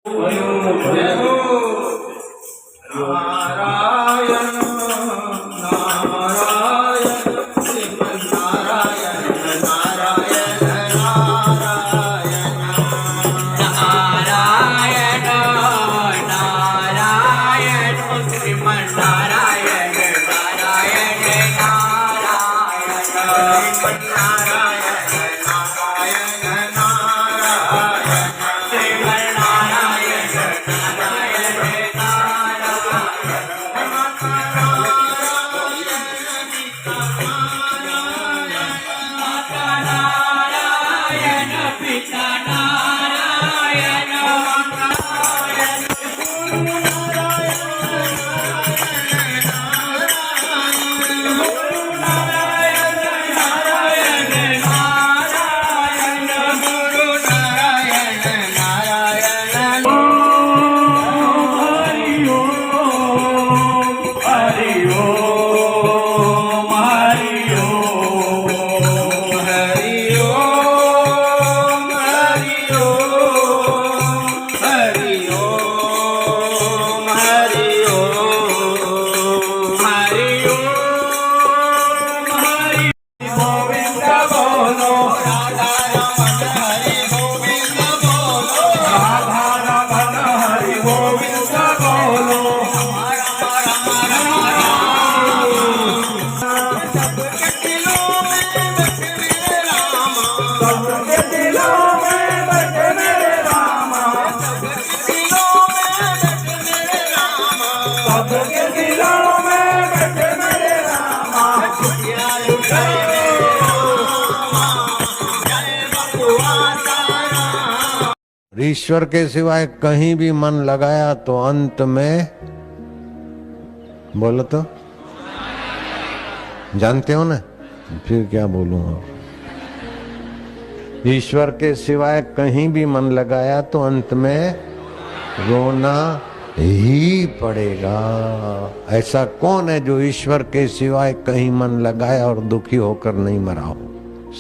नारायण नारायण श्रीमन्नारायण नारायण नारायण नारायण नारायण श्रीमन्नारायण नारायण ईश्वर के सिवाय कहीं भी मन लगाया तो अंत में बोलो तो जानते हो ना, फिर क्या बोलूं। ईश्वर के सिवाय कहीं भी मन लगाया तो अंत में रोना ही पड़ेगा। ऐसा कौन है जो ईश्वर के सिवाय कहीं मन लगाया और दुखी होकर नहीं मरा हो,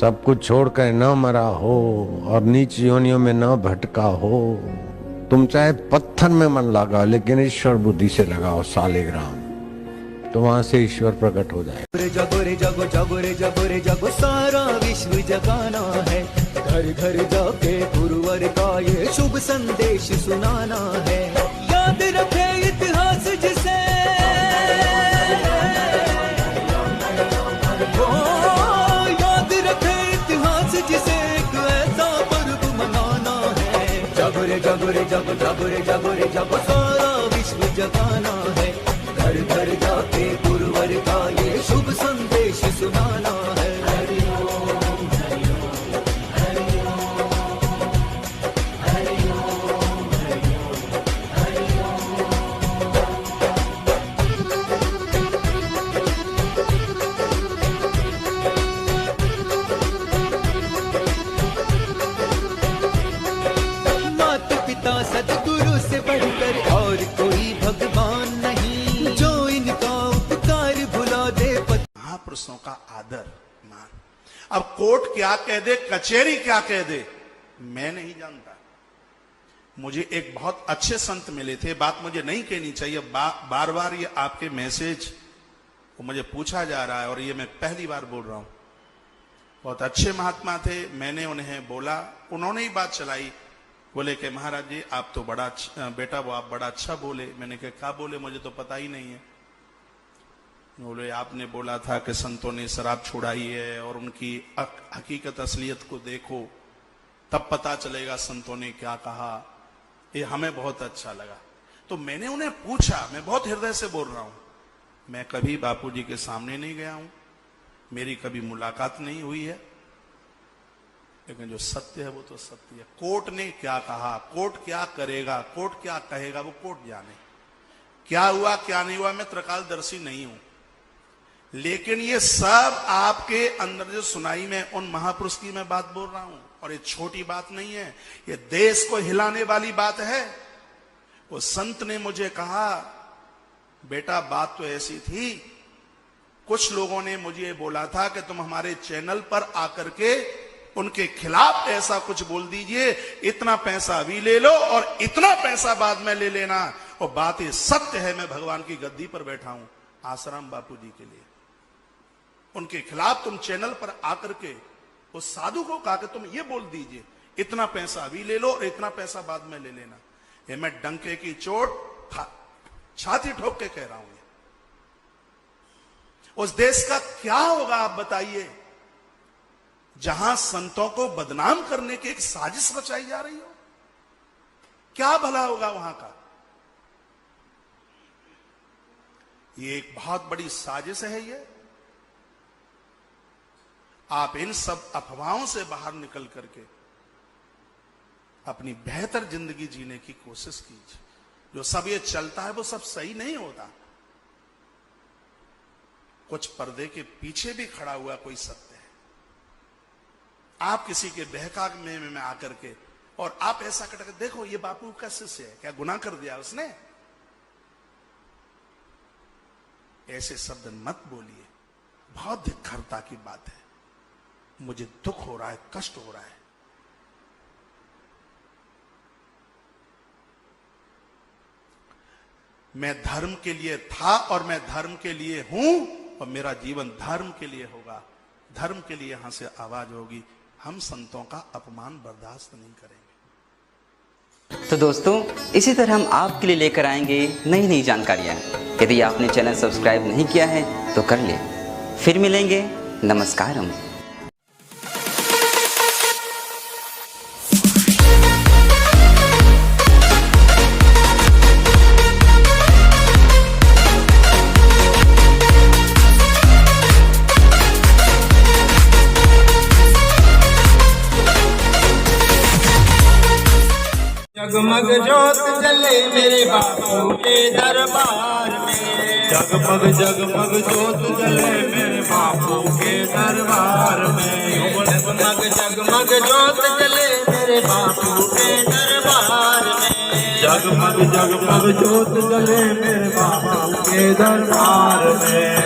सब कुछ छोड़कर न मरा हो और नीच योनियों में न भटका हो। तुम चाहे पत्थर में मन लगाओ लेकिन ईश्वर बुद्धि से लगाओ सालिग्राम, तो वहां से ईश्वर प्रकट हो जाए। जगो रे जगो जगो रे जगो रे जगो सारा विश्व जगाना है, घर घर जाके गुरुवर का ये शुभ संदेश सुनाना है। याद रखे इतिहास जिसे जिसे एक ऐसा पर्व मनाना है। जगो रे जगो रे जगो जगो रे जगो रे जगो सारा विश्व जगाना है, घर घर जाके गुरुवर का ये शुभ संदेश सुनाना है। सदगुरु से बढ़कर और कोई भगवान नहीं, जो इनका उपकार भुला दे। महापुरुषों का आदर मान। अब कोर्ट क्या कह दे, कचहरी क्या कह दे, मैं नहीं जानता। मुझे एक बहुत अच्छे संत मिले थे, बात मुझे नहीं कहनी चाहिए, बार बार ये आपके मैसेज को मुझे पूछा जा रहा है और ये मैं पहली बार बोल रहा हूं। बहुत अच्छे महात्मा थे, मैंने उन्हें बोला, उन्होंने ही बात चलाई, बोले कि महाराज जी आप तो बड़ा बेटा वो आप बड़ा अच्छा बोले। मैंने कहा क्या बोले, मुझे तो पता ही नहीं है। बोले आपने बोला था कि संतों ने शराब छुड़ाई है और उनकी हकीकत असलियत को देखो तब पता चलेगा संतों ने क्या कहा। ये हमें बहुत अच्छा लगा। तो मैंने उन्हें पूछा, मैं बहुत हृदय से बोल रहा हूं, मैं कभी बापूजी के सामने नहीं गया हूं, मेरी कभी मुलाकात नहीं हुई है, लेकिन जो सत्य है वो तो सत्य है। कोर्ट ने क्या कहा, कोर्ट क्या करेगा, कोर्ट क्या कहेगा, वो कोर्ट जाने। क्या हुआ क्या नहीं हुआ, मैं त्रिकालदर्शी नहीं हूं, लेकिन ये सब आपके अंदर जो सुनाई, मैं उन महापुरुष की मैं बात बोल रहा हूं। और ये छोटी बात नहीं है, ये देश को हिलाने वाली बात है। वो संत ने मुझे कहा, बेटा बात तो ऐसी थी, कुछ लोगों ने मुझे बोला था कि तुम हमारे चैनल पर आकर के उनके खिलाफ ऐसा कुछ बोल दीजिए, इतना पैसा अभी ले लो और इतना पैसा बाद में ले लेना। और बात ये सत्य है, मैं भगवान की गद्दी पर बैठा हूं आसाराम बापू जी के लिए। उनके खिलाफ तुम चैनल पर आकर के उस साधु को कहा कि तुम ये बोल दीजिए, इतना पैसा अभी ले लो और इतना पैसा बाद में ले लेना। ये मैं डंके की चोट छाती ठोक के कह रहा हूं। उस देश का क्या होगा आप बताइए, जहां संतों को बदनाम करने की एक साजिश रचाई जा रही हो? क्या भला होगा वहां का? ये एक बहुत बड़ी साजिश है। ये आप इन सब अफवाहों से बाहर निकल करके अपनी बेहतर जिंदगी जीने की कोशिश कीजिए। जो सब ये चलता है वो सब सही नहीं होता। कुछ पर्दे के पीछे भी खड़ा हुआ कोई सत्य है। आप किसी के बहका में आकर के और आप ऐसा करके देखो ये बापू का शिष्य है, क्या गुनाह कर दिया उसने? ऐसे शब्द मत बोलिए, बहुत धिक्कारता की बात है। मुझे दुख हो रहा है, कष्ट हो रहा है। मैं धर्म के लिए था और मैं धर्म के लिए हूं और मेरा जीवन धर्म के लिए होगा। धर्म के लिए यहां से आवाज होगी। हम संतों का अपमान बर्दाश्त नहीं करेंगे। तो दोस्तों, इसी तरह हम आपके लिए लेकर आएंगे नई नई जानकारियां। यदि आपने चैनल सब्सक्राइब नहीं किया है तो कर ले। फिर मिलेंगे। नमस्कारम। जगमग जोत जले मेरे बापू के दरबार में। जगमग जगमग जोत जले मेरे बापू के दरबार में। जगमग जगमग जोत जले मेरे बापू के दरबार में। जगमग जगमग जोत जले मेरे बापू के दरबार में।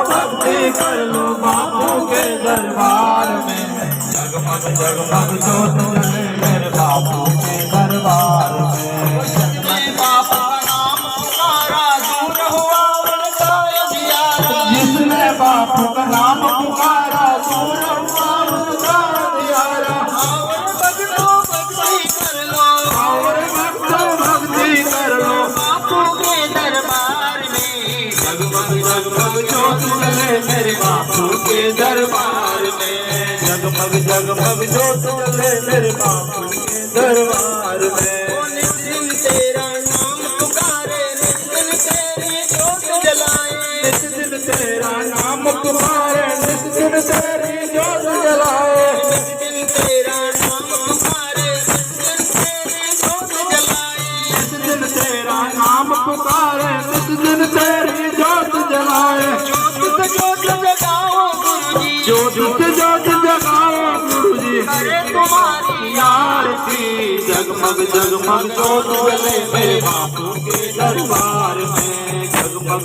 भक्ति कर लो बापू के दरबार में। जगमग जगमग जोत जले मेरे बापू के दरबार में। जिसने बापू का नाम पुकारा दूर हुआ उनका अंधियारा। जिसने बापू का नाम पुकारा दूर हुआ उनका अंधियारा। और भक्तो भक्ति कर लो, और भक्तो भक्ति कर लो बापू के दरबार में। जगमग जगमग जोत जले मेरे बापू के दरबार में। जगमग जगमग जोत जले मेरे बापू के दरबार में। नित दिन तेरा नाम पुकारे, नित दिन तेरी जोत जलाए। नित दिन तेरा नाम पुकारे, नित दिन तेरी जोत जलाए। नित दिन तेरा नाम पुकारे, नित दिन तेरी जोत जलाए। नित दिन तेरा नाम पुकारे, नित दिन तेरी जोत जलाए। जोत से जोत जगाओ गुरुजी, जोत से जोत जगाओ गुरुजी। करे तुम्हारी आरती। जगमग जगमग जोत जले मेरे बापू के दरबार में।